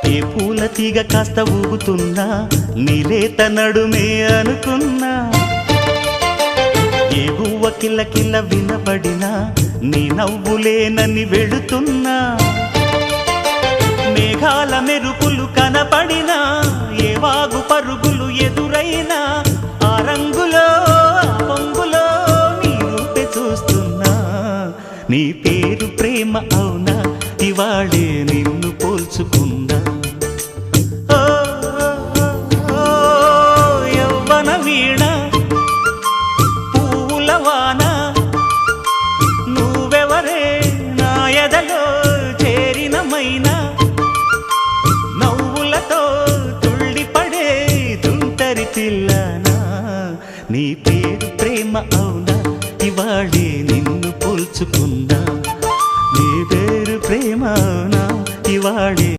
ఏ పూల తీగ కాస్త ఊగుతున్నా నీలేత నడుమే అనుకున్నా ఏ గువ్వ కిల్ల కిల్ల వినబడినా నీ నవ్వులేనని వెళుతున్నా మేఘాల మెరుపులు కనపడినా ఏ వాగు పరుగులు ఎదురైనా ఆ రంగులో ఆ పొంగులో నీ రూపే చూస్తున్నా నీ పేరు ప్రేమ అవునా ఇవాళే నిన్ను పోల్చుకున్నా